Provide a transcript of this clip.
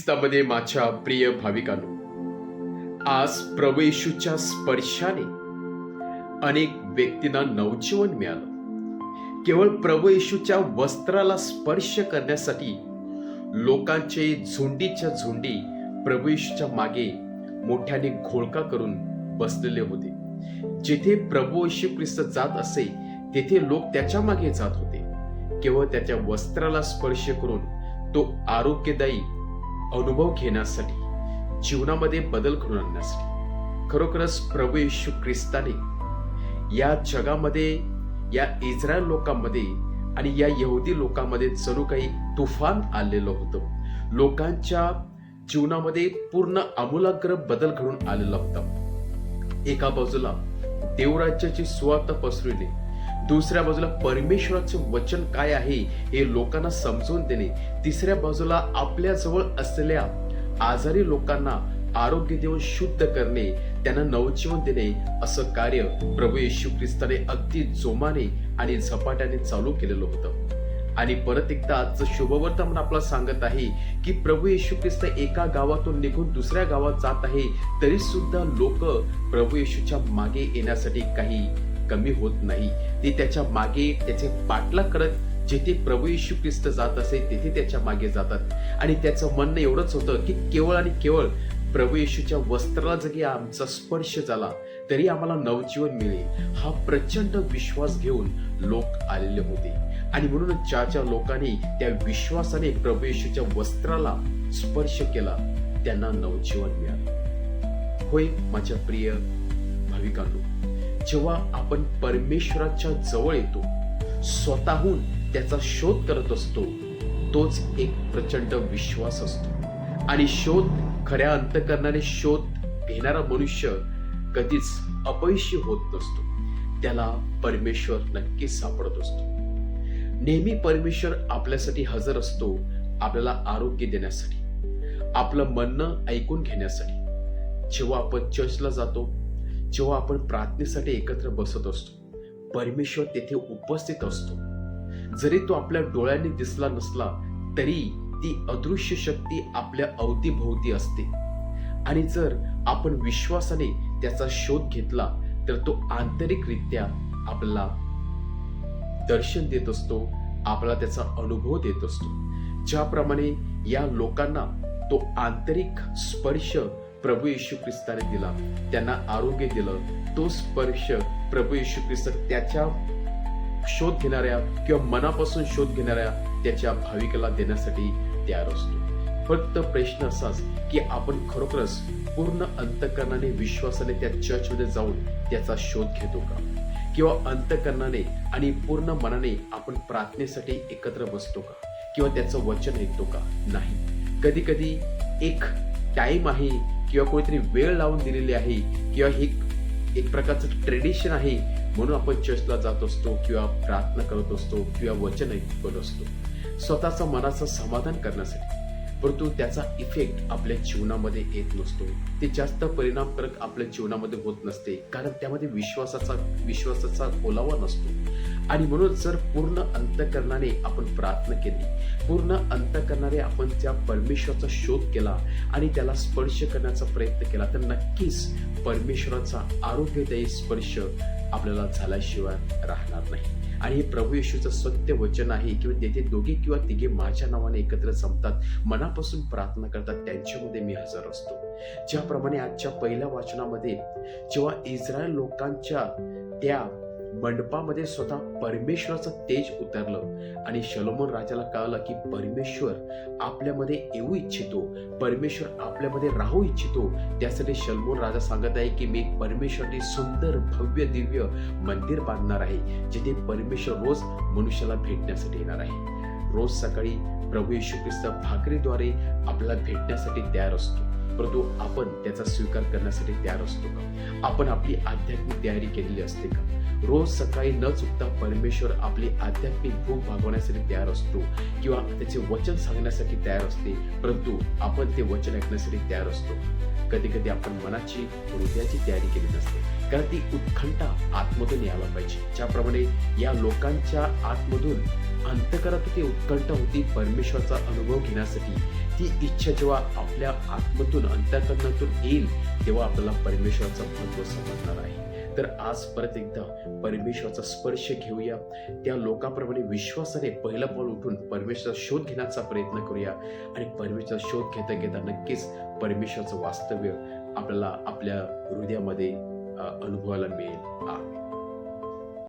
ख्रिस्तामध्ये माझ्या प्रिय भाविकांनो, आज प्रभू येशूच्या स्पर्शाने अनेक व्यक्तींना नवजीवन मिळालं. केवळ प्रभू येशूच्या वस्त्राला स्पर्श करण्यासाठी लोकांचे झुंडीच्या झुंडी प्रभू येशूच्या मागे मोठ्याने घोळका करून बसलेले होते. जिथे प्रभू येशू ख्रिस्त जात असे तेथे लोक त्याच्या मागे जात होते, केवळ त्याच्या वस्त्राला स्पर्श करून तो आरोग्यदायी अनुभव घेण्यासाठी, जीवनामध्ये बदल घडवून आणण्यासाठी. खरोखरच प्रभू येशू ख्रिस्ताने या जगामध्ये, या इस्रायल लोकांमध्ये आणि या यहुदी लोकांमध्ये जणू काही तुफान आलेलं होतं. लोकांच्या जीवनामध्ये पूर्ण आमूलाग्र बदल घडून आलेला होता. एका बाजूला देवराज्याची सुवार्ता पसरविणे, दुसऱ्या बाजूला परमेश्वराचं वचन काय आहे हे लोकांना समजून देणे, तिसऱ्या बाजूला आपल्या जवळ असलेल्या आजारी लोकांना आरोग्य देऊन शुद्ध करणे, त्यांना नवजीवन देणे, असं कार्य प्रभू येशू ख्रिस्ताने अगदी जोमाने आणि झपाट्याने चालू केलेलं होतं. आणि परत एकदा आजचं शुभवर्तमान आपल्याला सांगत आहे की प्रभू येशू ख्रिस्त एका गावातून निघून दुसऱ्या गावात जात आहे, तरी सुद्धा लोक प्रभू येशूच्या मागे येण्यासाठी काही कमी होत नाही. ते त्याच्या मागे त्याचे पाठलाग करत जिथे प्रभू येशू ख्रिस्त जात असे तिथे त्याच्या मागे जातात. आणि त्याचं म्हणणं एवढंच होतं की केवळ आणि केवळ प्रभू येशूच्या वस्त्राला जरी आमचा स्पर्श झाला तरी आम्हाला नवजीवन मिळेल, हा प्रचंड विश्वास घेऊन लोक आलेले होते. आणि म्हणून ज्या लोकांनी त्या विश्वासाने प्रभू येशूच्या वस्त्राला स्पर्श केला त्यांना नवजीवन मिळालं. होय माझ्या प्रिय भाविकांनो, जेव्हा आपण परमेश्वराच्या जवळ येतो, स्वतःहून त्याचा शोध करत असतो, तोच एक प्रचंड विश्वास असतो. आणि शोध, खऱ्या अंतःकरणाने शोध घेणारा मनुष्य कधीच अपयशी होत नसतो. त्याला परमेश्वर नक्कीच सापडत असतो. नेहमी परमेश्वर आपल्यासाठी हजर असतो, आपल्याला आरोग्य देण्यासाठी, आपलं म्हणणं ऐकून घेण्यासाठी. जेव्हा आपण चर्चला जातो, जेव्हा आपण प्रार्थनेसाठी एकत्र बसत असतो, परमेश्वर तेथे उपस्थित असतो. जरी तो आपल्या डोळ्यांनी दिसला नसला तरी ती अदृश्य शक्ती आपल्या अवतीभोवती असते. आणि जर आपण विश्वासाने त्याचा शोध घेतला तर तो आंतरिकरित्या आपल्याला दर्शन देत असतो, आपल्याला त्याचा अनुभव देत असतो. ज्याप्रमाणे या लोकांना तो आंतरिक स्पर्श प्रभू येशू ख्रिस्ताने दिला, त्यांना आरोग्य दिलं, तो स्पर्श प्रभू येशू ख्रिस्त त्याच्या शोध घेणाऱ्या किंवा मनापासून शोध घेणाऱ्या त्याच्या भाविकाला देण्यासाठी तयार असतो. फक्त प्रश्न असाच की आपण खरोखरच पूर्ण अंतःकरणाने, विश्वासाने त्या चर्चमध्ये जाऊन त्याचा शोध घेतो का? किंवा अंतःकरणाने आणि पूर्ण मनाने आपण प्रार्थनेसाठी एकत्र बसतो का? किंवा त्याचं वचन ऐकतो का? नाही. कधी कधी एक टाइम आहे किंवा कोणीतरी वेळ लावून दिलेली आहे किंवा हे एक प्रकारचं ट्रेडिशन आहे म्हणून आपण चर्चला जात असतो किंवा प्रार्थना करत असतो किंवा वचन ऐकत असतो स्वतःचं मनाचं समाधान करण्यासाठी. परंतु त्याचा इफेक्ट आपल्या जीवनामध्ये येत नसतो. ते जास्त परिणामकारक आपल्या जीवनामध्ये होत नसते, कारण त्यामध्ये विश्वासाचा ओलावा नसतो. आणि म्हणून जर पूर्ण अंतःकरणाने आपण प्रार्थना केली, पूर्ण अंतःकरणाने आपण त्या परमेश्वराचा शोध केला आणि त्याला स्पर्श करण्याचा प्रयत्न केला, तर नक्कीच परमेश्वराचा आरोग्यदायी स्पर्श आपल्याला झाल्याशिवाय राहणार नाही. आणि हे प्रभू येशूचं सत्य वचन आहे की तेथे दोघे किंवा तिघे माझ्या नावाने एकत्र जमतात, मनापासून प्रार्थना करतात, त्यांच्यामध्ये मी हजर असतो. ज्याप्रमाणे आजच्या पहिल्या वाचनामध्ये जेव्हा इस्रायल लोकांच्या त्या मंडपामध्ये स्वतः परमेश्वराचं तेज उतरलं आणि शलोमोन राजाला कळलं की परमेश्वर आपल्यामध्ये येऊ इच्छितो, परमेश्वर आपल्यामध्ये राहू इच्छितो, त्यासाठी शलोमोन राजा सांगत आहे की मी परमेश्वराचे सुंदर भव्य दिव्य मंदिर बांधणार आहे, जिथे परमेश्वर रोज मनुष्याला भेटण्यासाठी येणार आहे. रोज सकाळी प्रभू येशू ख्रिस्त भाकरीद्वारे आपल्याला भेटण्यासाठी तयार असतो, परंतु आपण त्याचा स्वीकार करण्यासाठी तयार असतो का? आपण आपली आध्यात्मिक तयारी केलेली असते का? रोज सकाळी न चुकता परमेश्वर आपली आध्यात्मिक भूक भागवण्यासाठी तयार असतो किंवा त्याचे वचन सांगण्यासाठी तयार असते, परंतु आपण ते वचन ऐकण्यासाठी तयार असतो. कधी कधी आपण मनाची, हृदयाची तयारी केली नसते, कारण ती उत्कंठा आतमधून यायला पाहिजे. ज्याप्रमाणे या लोकांच्या आतमधून अंतःकरणात ती उत्कंठा होती परमेश्वराचा अनुभव घेण्यासाठी, ती इच्छा जेव्हा आपल्या आत्मतून अंतःकरणातून येईल तेव्हा आपल्याला परमेश्वराचं महत्व समजणार आहे. तर आज परत एकदा परमेश्वराचा स्पर्श घेऊया. त्या लोकांप्रमाणे विश्वासाने पहिलं पाऊल उठून परमेश्वराचा शोध घेण्याचा प्रयत्न करूया आणि परमेश्वराचा शोध घेता घेता नक्कीच परमेश्वराचं वास्तव्य आपल्याला आपल्या हृदयामध्ये अनुभवायला मिळेल.